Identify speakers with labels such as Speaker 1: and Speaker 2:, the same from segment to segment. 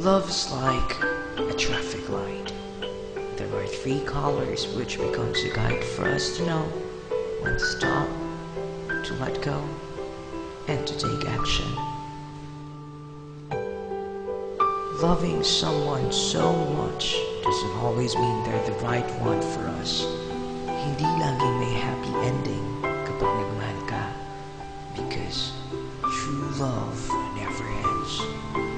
Speaker 1: Love is like a traffic light. There are three colors which becomes a guide for us to know when to stop, to let go, and to take action. Loving someone so much doesn't always mean they're the right one for us. Hindi laging may happy ending kapag nagmahal ka, because true love never ends.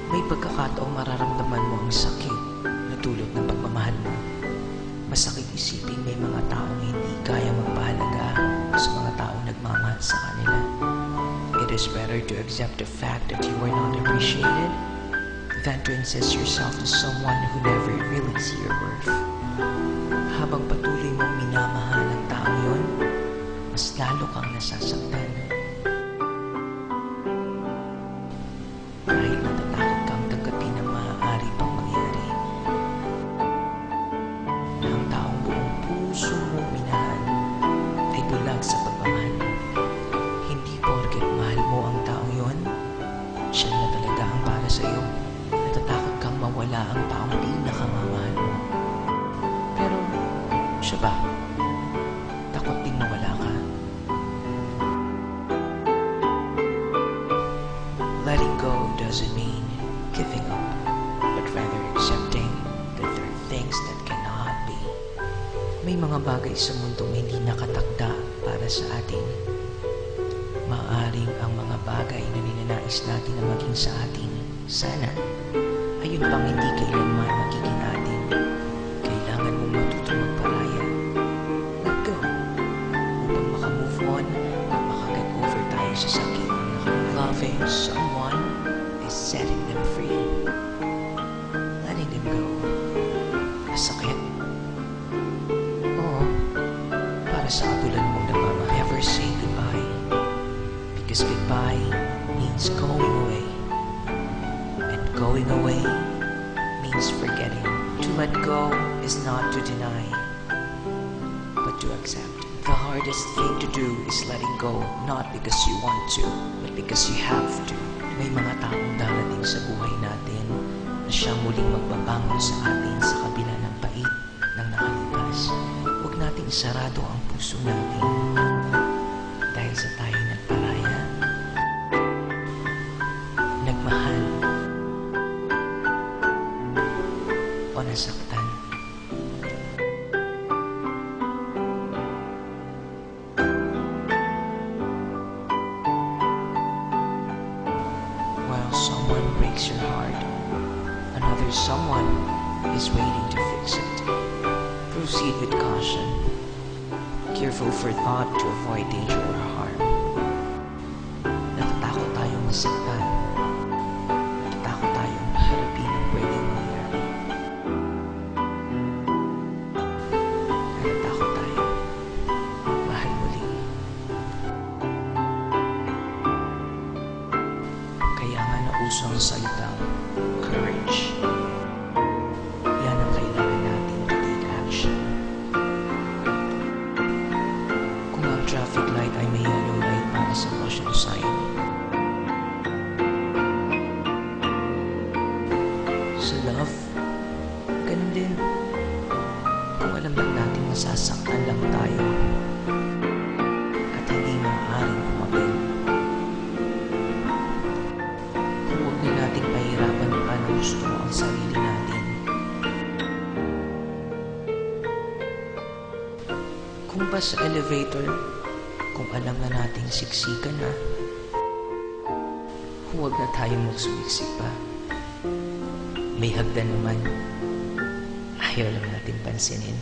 Speaker 1: May pagkakataong mararamdaman mo ang sakit na dulot ng pagmamahal mo. Masakit isipin may mga taong hindi kaya magpahalaga sa mga taong nagmamahal sa kanila. It is better to accept the fact that you are not appreciated than to insist yourself to someone who never really see your worth. Habang patuloy mong minamahal ang taong yun, mas lalo kang nasasaktan. Kahit natatakot kang tanggapin ang maaari pang mangyari, na ang taong buong puso mong minahal ay bulag sa pagmamahal mo. Hindi porket mahal mo ang taong yun, siya na talaga ang para sa'yo. Natatakot kang mawala ang taong pinakamamahal mo. Pero, siya ba? Takot din mawala ka. Letting go doesn't mean giving up, but rather accepting that there are things that cannot be. May mga bagay sa mundong hindi nakatakda para sa atin. Maaaring ang mga bagay na ninanais natin na maging sa atin, sana, ayun pang hindi kailanman magiging atin. Kailangan mong matutong magparaya. Let go. Upang makamove on at makaget over tayo sa sakit. Loving someone is setting them free. Letting them go. Masakit. Oo. Para sa katulad mong nagmamahal. Never say goodbye. Because goodbye means going away. And going away means forgetting. To let go is not to deny, but to accept. The hardest thing to do is letting go, not because you want to, but because you have to. May mga taong darating sa buhay natin na siyang muling magbabangon sa atin sa kabila ng pait ng nakalipas. Huwag nating sarado ang puso natin dahil sa tayo nagparaya, nagmahal, o nasaktan. While someone breaks your heart, another someone is waiting to fix it. Proceed with caution, careful for thought to avoid danger or harm. Natatakot tayong masaktan. Natatakot tayong harapin ang pwedeng mangyari. Natatakot tayo mahal muli. Kaya nga nauso ang salitang courage. Yan ang kailangan natin to take action. Kung ang traffic light ay may yellow light para sa caution sign, sa love, ganun din. Kung alam lang natin masasaktan lang tayo at hindi maaaring kumapil, huwag na nating pahirapan paano gusto mo ang sarili natin. Kung ba sa elevator, kung alam na nating siksikan na, huwag na tayong magsumiksik pa. May hagdan naman, ayaw lang natin pansinin.